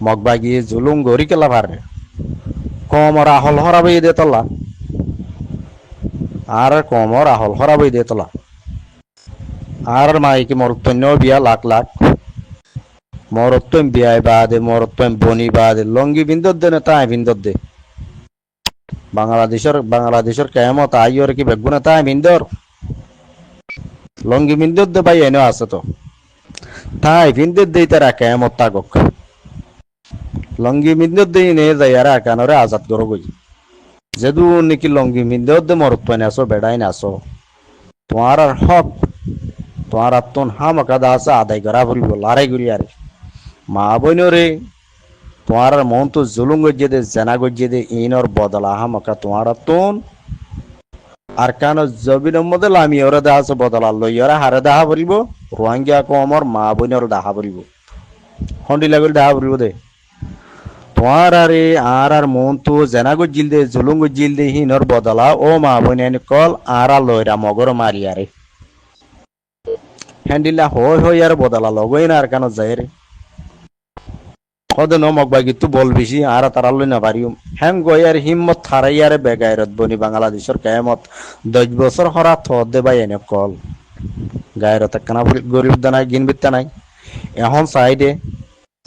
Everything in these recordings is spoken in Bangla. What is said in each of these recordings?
মগবাগি জুলুম গরি কেলা ভারে কমর আহল হরাবই দে তলা আর কমর আহল হরাবই দে তলা আর মাইকি মরতন্য বিয়া লাখ লাখ মরত্তম বিয়ায় বাদে মরত্তম বনি বাদে লঙ্গি বিন্দর দে না তাই বিন্দর দে বাংলাদেশের কেমত আইয়র কি বেগুনা তাই বিন্দর লঙ্গি বিন্দর দে ভাই এনে আছে তো তাই বিন্দর দেই তারা কেমত তাগক লঙ্গি বিন্দর দেই নে যাই আর কানরে আজাদ করো গই যেদু নাকি লঙ্গি বিন্দর দে মরত্তম আসো বেড়াই না আসো তোমার আর হক তোমার আত্মন হামাকা দাসা আদায় করা বলবো লড়াই করি আরে মা বইনরে তোমার মন তো জুলুম গজ্জে দে জেনা গজ্জে দে ইনর বদলা হামাকা তোমার আত্মন আর কেন জবিনের মধ্যে লামি ওরা দেখা আছে বদলা লইয়ারা হারে দেখা পড়িব রোহিঙ্গা কমর মা বইনর দেখা পড়িব হন্ডি লাগল দেখা পড়িব দে তোমার আরে আর মন তো জেনা গজ্জিল দে জুলুম গজ্জিল দে হিনর বদলা ও মা বইন কল আর লইরা মগর মারি আরে হ্যান্ডিলা হই আর বদলা লগই না আর কেন যায় রে কদে নমক বাগি তু বল বেশি আর তারা লই না পারিম হ্যাং গই আর হিম্মত থারাই আর বেগায়রত বনি বাংলাদেশের কেমত 10 বছর হরা থদে বাই এনে কল গায়রত কানা গরিব দানাই গিনবিত্তা নাই এখন সাইডে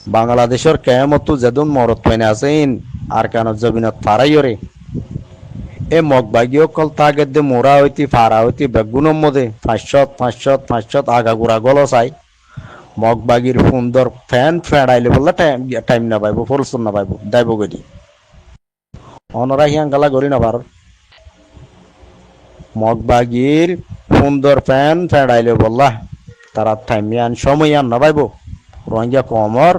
বাংলাদেশের কেমত তু যেদুন মরত পাইনে আছেন আর কেন জবিনত থারাই রে এ মগ বাগিও কল তাগের দে মোরা হইতি ফারা হইতি বেগুনের মধ্যে 500 আগা গুড়া গল চাই মগবাগির সুন্দর ফ্যান ফেড়াইলে বললে টাইম না পাইব পরিশ্রম না পাইব দাইব গদি অনরা হিয়াঙ্গালা গড়ি না পার মগবাগির সুন্দর ফ্যান ফেড়াইলে বললা তারা টাইম আন সময় আন না পাইব রোহিঙ্গা কমর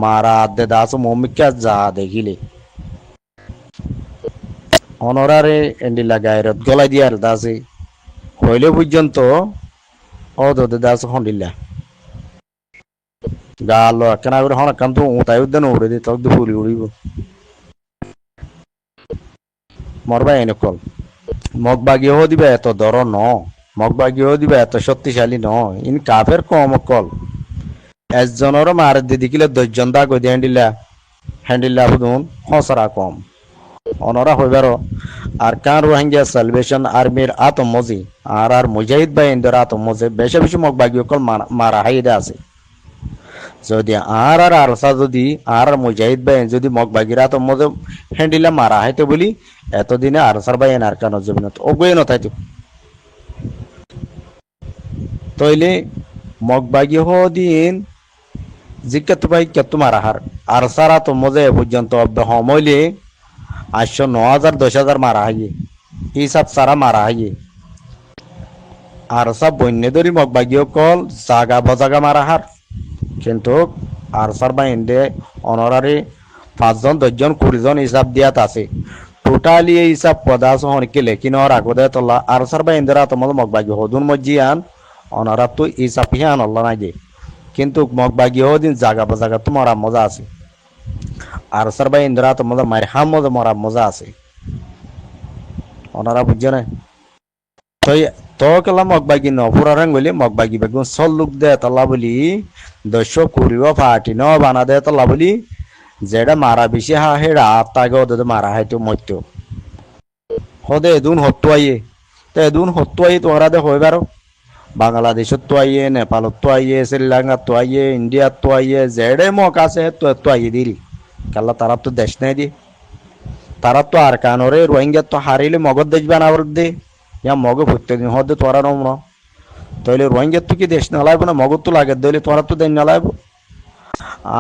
মারা আদে দাস মমিকা যা দেখিলে অনরারে এন্ডিলা গায়রত গলাই দিয়ার দাসে হইলে পর্যন্ত অদে দাস হন্ডিল্লা গাল কেনা করে হন কান্ত তাই উদ্যান উড়ে দিই তক ফুলি উড়িব মরবা এনে কল মগবাগি হো দিবে এত দর ন মগবাগি হো দিবে এত শক্তিশালী ন ইন কাফের কম কল একজনের মার দিদিকিলে 10 জন দা গদি হ্যান্ডিল্লা হুদুন হসরা কম অনরা হইবার আর কান রোহিঙ্গা সালভেশন আর্মির আতমজি আর মুজাহিদ ভাই ইন্দর আতমজি বেশি বেশি মগবাগি কল মারা হাইদা আছে যদি আর আরসা যদি আর মুজাহিদ ভাই যদি মগবাগিরা তো মধ্যে হ্যান্ডিলা মারা হাইতে বলি এতদিনে আরসার ভাই আর কেন জমিন ওগুয়ে নথাইতো তইলে মগবাগি হদিন জিজ্ঞাত ভাই কত মারা হার আরসারা তো মজে পর্যন্ত হমইলে 800 9000 10,000 মারা হাইয়ে হিসাব সারা মারা হাইয়ে আরসা বন্যে ধরি মগবাগি কল জাগা বজাগা মারা হার কিন্তু আরসার বাইন্দে অনারারি 5 জন 10 জন 20 জন হিসাব দিয়াত আছে টোটালি এই হিসাব পদাস হনকে লেকিন আর আগদে তোলা আরসার বাইন্দরা তোমার মগবাগি হদুন মজিয়ান অনারা তো হিসাব হিয়ান আল্লাহ নাই যে কিন্তু মগবাগি হদিন জাগা বাজাগা তো মরা মজা আছে আরসার বাইন্দরা তোমার মার হাম মজা মরা মজা আছে অনারা বুঝছে না তো কেলা মগবাগি নপুরারাং বলি মগবাগি বেগুন সল লুক দে তলা বলি 10 কুড়িব ফাটি ন বানা দে তলা বলি যেটা মারা বেশি হা হেড়া তাকে ওদের মারা হাইতো মরতো হদে এদুন হত্তু আইয়ে তো এদুন হত্তু আইয়ে তোমরা দে হয়ে পারো বাংলাদেশত তো আইয়ে নেপালত তো আইয়ে শ্রীলঙ্কাত তো আইয়ে ইন্ডিয়াত তো আইয়ে যেড়ে মক আছে তো আইয়ে দিল কাল্লা তারা তো দেশ নাই দি তারা তো আর কানরে রোহিঙ্গা তো হারিলে মগজ দেশ বানাবার দে ইয়া মগ প্রত্যেকদিন হদে তোরা নমন তাইলে রোহিঙ্গা তো কি দেশ না লাগবে না মগজ তো লাগে দইলে তোরা তো দেশ না লাগবে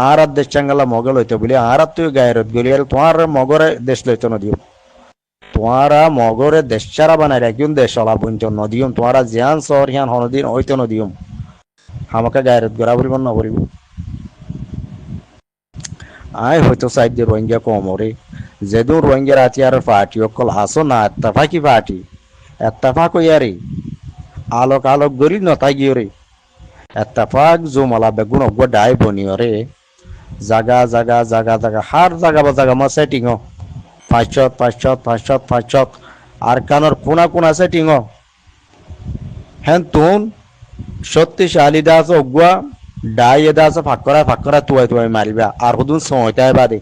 আর দেশ চাঙ্গালা মগল হইতে বলি আর তুই গায়রত গলি আর তোমার মগরে দেশ লইতে নদিও তোমারা মগরে দেশ ছাড়া বানাই রাখিম দেশ চলা বঞ্চ নদিয়ম তোমারা জিয়ান শহর হিয়ান হনদিন হইতে নদিয়ম আমাকে গায়রত গড়া পরিব না পরিব আয় হয়তো সাইড দিয়ে রোহিঙ্গা কমরে যেদিন রোহিঙ্গা রাতি আর পার্টি অকল আসো না এত্তাফাকি পার্টি এত্তাফাক ইয়ারে আলোক আলোক গরি নতা গিয়ে রে এত্তাফাক জুমালা বেগুন অগ্য ডাই বনিও রে জাগা জাগা জাগা জাগা হার জাগা বা জাগা মা সেটিং 500 আর কানর কোনা কোনা সেটিং হেন তুন শক্তিশালী দাস অগুয়া ডাই এদা আছে ফাঁক করা তুয়াই মারিবা আর হুদুন সময়টাই বাদে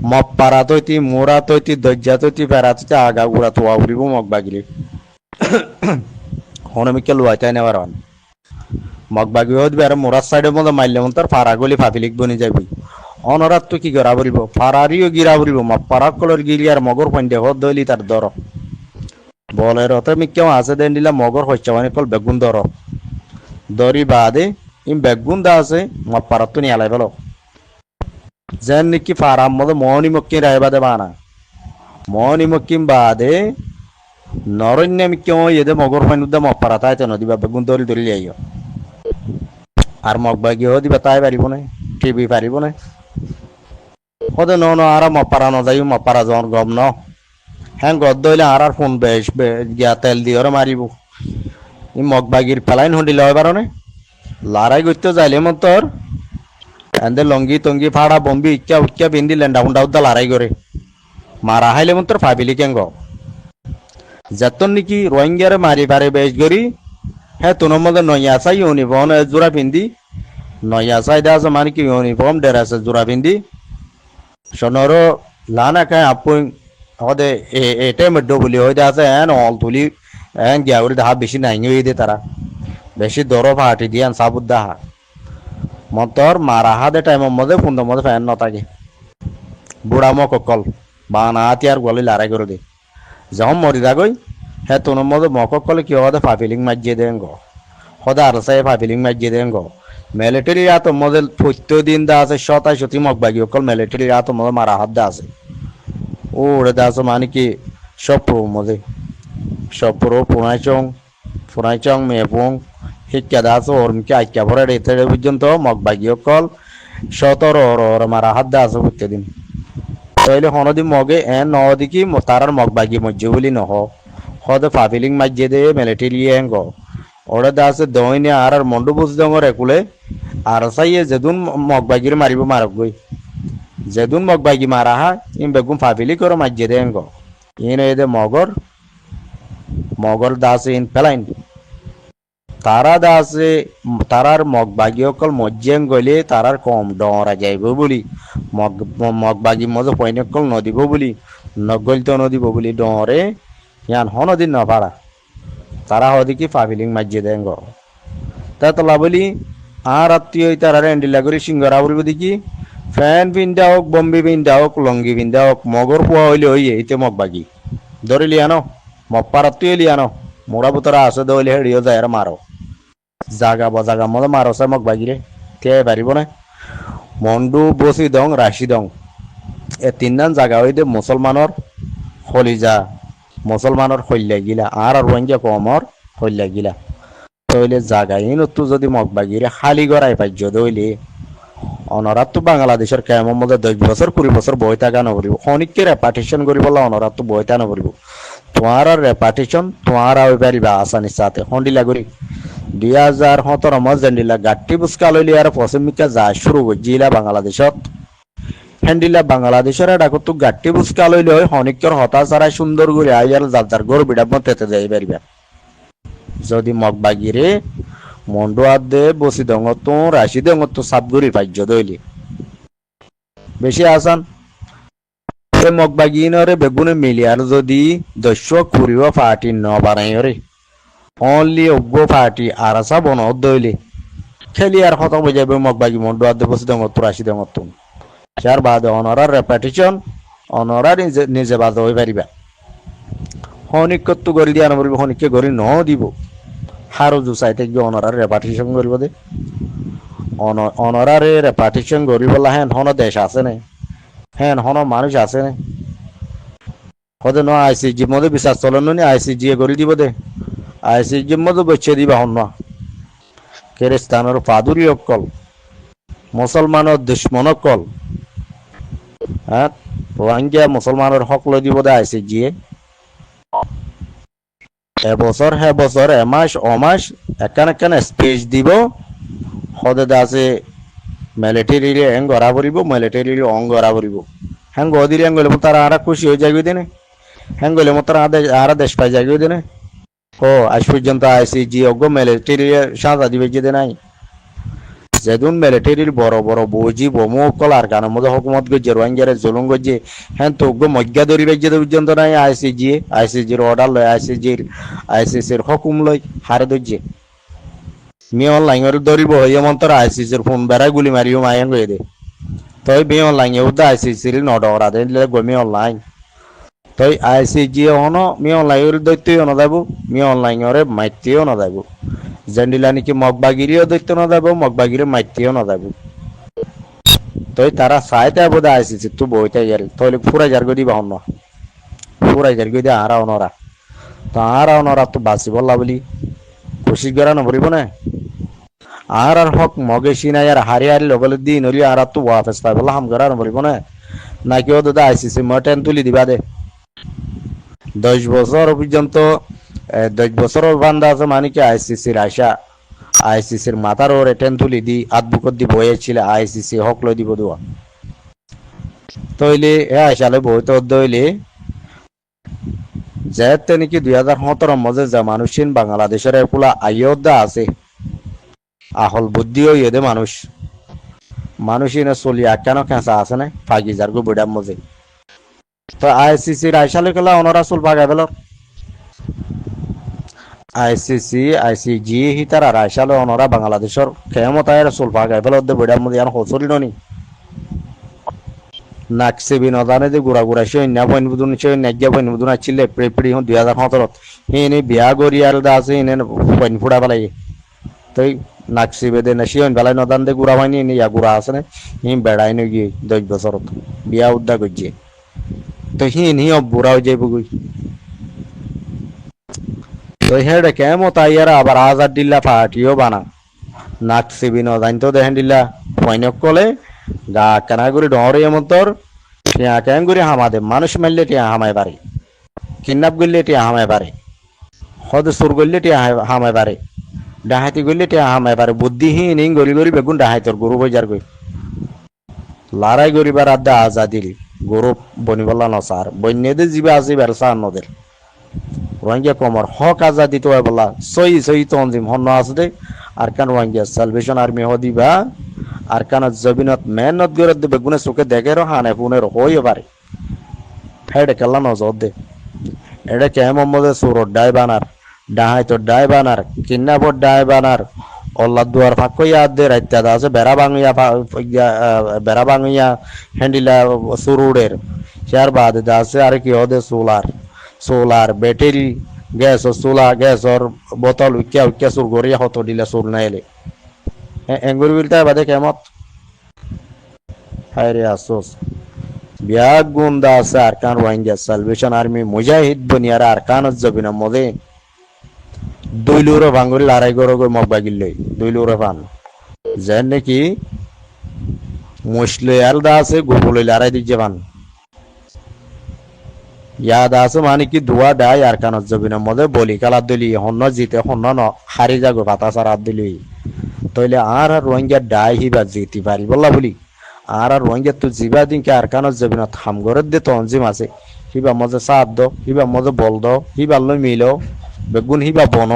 মপ্পারা তৈতি মোরা তৈতি দজ্জা তৈতি ফেরা তৈতি আগা গুড়া তোয়া উড়িব মগ বাগিলে হনমিকে লুয়াইতাই নেবার হন মগ বাগি হতে বেড়ে মোরার সাইডের মধ্যে মারলে মন তার ফারা গলি ফাফিলিক বনি যাবি অনরাত তো কি গড়া বলিব ফারারিও গিরা বলিব মপ্পারা কলর গিরি আর মগর পয়েন্টে হদ দলি তার দর বলের হতে মিকেও আছে দেন দিলা মগর হচ্ছে মানে কল বেগুন দর দরি বাদে ইম বেগুন দা আছে মপ্পারা তো নিয়ে আলাই বলো যেন নাকি ফারাম মধ্যে মনি মক্কি রায় বাদে বানা মনি মক্কিম বাদে নরণ্য মিকেও এদে মগর পয়েন্ট উদ্দা মপ্পারা তাই তো নদী বা বেগুন দরি দরি আইয় আর মগ বাগি হো দিবা তাই পারিব না টিভি পারিব না হদে ন আর মপারা ন যাই মপারা জন গম ন হ্যাঁ গদ হইলে আর ফোন বেশ গিয়া তেল দিয়ে মারিব ই মগ বাগির পেলাইন হন্ডিলে হয় পারো লারাই করতে যাইলে মন তোর এন্দে লঙ্গি টঙ্গি ফাড়া বম্বি ইচ্ছা উচ্চা বিন্দি লেন্ডা হুন্ডা উদ্দা লারাই করে মারা হাইলে মন তোর ফাবিলি কেঙ্গ যতন নাকি রোহিঙ্গারে মারি পারে বেশ করি হ্যাঁ তোর মধ্যে নইয়া চাই ইউনিফর্ম জোড়া পিন্দি নয়া সাইডে আছে মানে কি ইউনিফর্ম ড্রেস জোড়া পিন্দি সোনরো লানা খায় আপুই হদে এটে মেড্ডো বলি হইতে আছে এন অল তুলি এন গিয়াউরি দাহা বেশি নাই দে তারা বেশি দরো ফাটি দিয়ে সাবুদ দাহা মতর মারা হাদে টাইমের মধ্যে ফুন্ডের মধ্যে ফ্যান ন থাকে বুড়া মকল বানা হাতি আর গলি লারাই করে দে যখন মরি যাগই হ্যাঁ তোর মধ্যে মকলে কি হদে ফাফিলিং মাজিয়ে দেন গো হদে আর সাই ফাফিলিং মাজিয়ে দেন গো মিলিটারি রাত মধ্যে প্রত্যেকদিন দা আছে শতাই শতি মগবাগি অকল মিলিটারি রাত মধ্যে মারা হাত দা আছে ও ওরে দা আছে মানে কি সপ্রো মধ্যে সপ্রো পুনাইচং মেপুং শিক্ষা দা আছে ওর মুখে আইকা ভরে রেতে পর্যন্ত মগবাগি অকল শতর ওর মারা হাত দা আছে প্রত্যেকদিন তাইলে হনদি মগে এন নদি কি তারার মগবাগি মজ্জে বলি নহ হদে ফাফিলিং মাজ্জে দে মিলিটারি এঙ্গ ওরে দা আছে দইনে আর মন্ডু বুঝ দঙর একুলে আর সাইয়ে যেদুন মগবাগির মারিব মারক গই যেদুন মগবাগি মারা হা ইম বেগুন ফাফিলি করে মাজ্জে দেন গো ইন এদে মগর দাসে ইন পেলাইন তারা দাসে তারার মগবাগি অকল মজ্জেং গলে তারার কম ডরা যাইব বলি মগবাগি মজা পয়ন অকল নদিব বলি নগলিত নদিব বলি ডরে ইয়ান হনদিন নপাড়া তারা হদি কি ফাফিলিং মাজ্জে দেন গো তা তোলা বলি আর আত্মীয় তারা এন্ডিলা করে সিঙ্গরা বলব দেখি ফ্যান পিন্ধা হোক বম্বি পিন্ধা হোক লঙ্গি পিন্ধা হোক মগর পোয়া হইলে হইয়ে এতে মগ বাগি ধরে লিয়ানো মপ্পার আত্মীয় লিয়ানো মোড়া বুতরা আছে দইলে হেড়িও যায় আর মারো জাগা বজাগা মতো মারো সে মগ বাগিরে তে পারিব না মন্ডু বসি দং রাশি দং এ তিনদান জাগা হইতে মুসলমানর হলিজা মুসলমানের হইলা গিলা আর রোহিঙ্গা কমর হইলা গিলা তইলে জাগাই নতু যদি মগবাগিরে খালি গড়াই পাইজ দইলে অনরাত তো বাংলাদেশের কেমন মধ্যে 10 বছর 20 বছর বই থাকা নপরিব খনিককে রেপার্টিশন করি বলা অনরাত তো বই থাকা নপরিব তোমার রেপার্টিশন তোমার ওই পারিবা আসানির সাথে হন্ডিলা করি 2017 মধ্যে জেন্ডিলা গাট্টি বুসকা লইলি আর পশ্চিমিকা যা শুরু জিলা বাংলাদেশত হ্যান্ডিলা বাংলাদেশের ডাকত তো গাট্টি বুসকা লইলে হয় হনিকর হতা সারা সুন্দর করে আইয়ার যার গর বিড়াব তেতে যাই পারিবা যদি মগবাগিরে মন্ডু আদে বসি দঙত রাশি দঙত সাতগুড়ি পাইজ দইলি বেশি আসান মগবাগি নরে বেগুনে মিলিয়ার যদি দস্য কুড়িও পার্টি ন বানাই রে অনলি অজ্ঞ পার্টি আর আসা বন দইলি খেলি আর হত বুঝাবে মগবাগি মন্ডু আদে বসি দঙত রাশি দঙত চার বাদে অনরার রেপার্টিশন অনরা নিজে বাদ হয়ে পারিবা হনিকত্ব গড়ি দিয়া নবরিব হনিককে গড়ি ন দিব হারো জুসাইতে গিয়ে অনরার রেপার্টিশন করিব দে অনরারে রেপার্টিশন করিবলা হেন হন দেশ আছে না হেন হন মানুষ আছে না হদে ন আইসিজি মধ্যে বিশ্বাস চলেন নি আইসিজি করি দিব দে আইসিজি মধ্যে বচ্ছে দিবা হন না খ্রিস্টানের পাদুরি অকল মুসলমানের দুশ্মন অকল হ্যাঁ রোহিঙ্গা মুসলমানের হক লৈ দিব দে আইসিজি এবছর হে বছর এমাস অমাস একান স্পেস দিব হদে আছে মিলিটারি এং গড়া পড়ব মিলিটারি অং গড়া পড়ব হ্যাঁ গদিলে এং গেলে তারা আর খুশি হয়ে যাইবে দিনে হ্যাঁ গেলে তারা আর দেশ পাই যাইবে দিনে ও আজ পর্যন্ত আইসিজি অজ্ঞ মিলিটারি সাজা দিবে যেতে নাই যেদিন মিলিটারির বড় বড় বৌজি বমু কলার কানের মধ্যে হকুমত গজ্জে রোহিঙ্গারে জুলুম গজ্জে হ্যাঁ তো অজ্ঞ মজ্ঞা ধরিবে যেতে পর্যন্ত নাই আইসিজির অর্ডার লয় আইসিসির হকুম লয় হারে ধরছে মি অনলাইন ধরিব হইয়া মন্তর আইসিসির ফোন বেড়ায় গুলি মারিও মায়ান গয়ে দে তই মি অনলাইন উদ্দা আইসিসির নডরা দিলে গমি অনলাইন তই আইসিজি হনো মি অনলাইন দৈত্যও না যাব মি অনলাইনরে মাইতেও না যাব জেন্ডিলা নাকি মগবাগিরিও দৈত্য না যাব মগবাগিরি মাইতেও না যাব তই তারা চাইতে বোধ আইসিসি তু বইতে গেল তইলে ফুরাই যার গদি বাহন ফুরাই যার গদি আরা অনরা তো আরা অনরা তো বাঁচি বললা বলি খুশি করা নবরিব না আর হক মগে সিনাই আর হারি হারি লগলে দি নলি আর তো ওয়াফেস পাই বললা হাম করা নবরিব না নাকি ও দাদা আইসিসি মটেন তুলি দিবা দে 10 বছর পর্যন্ত 10 বছর বান্ধা আছে মানে কি আইসিসির আশা আইসিসির মাথার ওরে টেন তুলি দি আদবুকত দি বয়েছিল আইসিসি হক লই দিব দোয়া তইলে এ আশালে বইতে দইলে যেতে নাকি 2017 মধ্যে যে মানুষিন বাংলাদেশের এগুলা আয়োধ্যা আছে আহল বুদ্ধিও ইয়েদে মানুষিনে চলিয়া কেন খেঁচা আছে না ফাগি যার গো বুড়ার মধ্যে তো আইসিসির আইসালে গেলা অনরা চুল পাগাই পেল আইসিজি হিতার আর আইসালে অনরা বাংলাদেশের ক্ষমতায় চুল পাগাই পেল বুড়ার মধ্যে আর হচলি ননি নাকসেবি নদানে যে গুড়া গুড়া সে অন্য বইন বুদুন সে নাজ্ঞা বইন বুদুন আছিলে প্রেপ্রি হন 2017 হিনে বিয়া গরি আর দা আছে হিনে বইন ফুড়া পেলাই তই নাকসিবে দে না শিয়ন বেলায় নদান দে গুড়া হয়নি ইয়া গুড়া আছে না হি বেড়াই নি গিয়ে 10 বছর বিয়া উদ্দা করছে তো হি বুড়া হয়ে যাইব গই তো হেডে কেমত আইয়ারা আবার আজাদ দিল্লা পার্টিও বানা নাকসিবি নদান তো দেখেন দিল্লা পয়নক কলে গা কেনা করে ডরে এমন্তর টিয়া কেন করে হামাদে মানুষ মারলে টিয়া হামায় পারে কিডন্যাপ করলে টিয়া হামায় পারে হদ সুর করলে টিয়া হামায় পারে ডাহাতি করলে টিয়া হামায় পারে বুদ্ধিহীন ইং গরি গরি বেগুন ডাহাইতর গরু বজার গই লড়াই করিবার আদা আজাদিল গরু বনিবল্লা নসার বন্যদের জীবে আছে বেরসা নদের রোহিঙ্গা কমর হক আজাদি তো বলা সই তঞ্জিম হন্য আছে দে আর কান রোহিঙ্গা সালভেশন আর্মি হদিবা আর কান জবিনত মেহনত করে দেবে গুনে চোখে দেখে রো হানে পুনের হইও পারে ফেডে কেলা নজর দে এটা কে মোহাম্মদে সুরত ডাই বানার ডাহাই তো ডাই বানার কিন্নাপর ডাই বানার অল্লাহ দুয়ার ফাঁক ইয়াদ দে রাইত্যা আছে বেড়া ভাঙিয়া হ্যান্ডিলা সুরুডের চার বাদ আছে আর কি হদে সোলার ব্যাটারি গ্যাস গ্যাসর বোতল উইকিয়া সুর গড়িয়া হতো দিলা সুর নাইলে এঙ্গুরি বিলটা বাদে কেমত হায়রে আফসোস বিয়াগ গুন্দা আছে আরকান রোহিঙ্গা সালভেশন আর্মি মুজাহিদ বনিয়ারা আরকান জবিনা মদে দইলুরো ভাঙ্গুরি লড়াই গরো গই মগবাগিল্লই দইলুরো ফান যেন নাকি মুসলে আলদা আছে গোপলই লড়াই দিচ্ছে ফান ইয়াদ আছে মানে কি দুয়া ডাই আরকান জবিনা মদে বলি কালা দলি হন্ন জিতে হন্ন ন হারি যাগো পাতা সারা দিলি তইলে আর রোহিঙ্গা ডাই হিবা জিতি পারি বললা বলি আর রোহিঙ্গা তো জিবা দিন কে আরকানত যাবি না থাম ঘরের দে তঞ্জিম আছে হিবা মজে সাপ দ হিবা মজে বল দ হিবা লই মিল বেগুন হিবা বন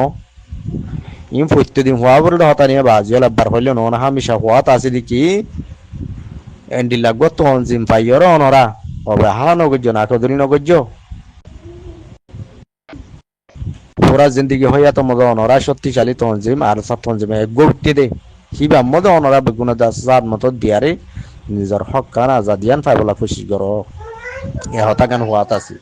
ইম প্রত্যেকদিন হওয়া বলে হতা নিয়ে বাজিও লাভবার হইলে না হামিশা হওয়াত আছে দেখি এন্ডি লাগবো তঞ্জিম পাইয়র অনরা হবে হা নগজ্য না কদরি নগজ্য পুরা জিন্দিগি হইয়া তো মজা অনরা শক্তিশালী তঞ্জিম আর সব তঞ্জিম এক গুরুত্ব দে হিবা মজা অনরা বেগুন দাস মতো দিয়ারে নিজের হক কান আজাদিয়ান পাইবলা খুশি করো এ হতা গান হওয়াত আছে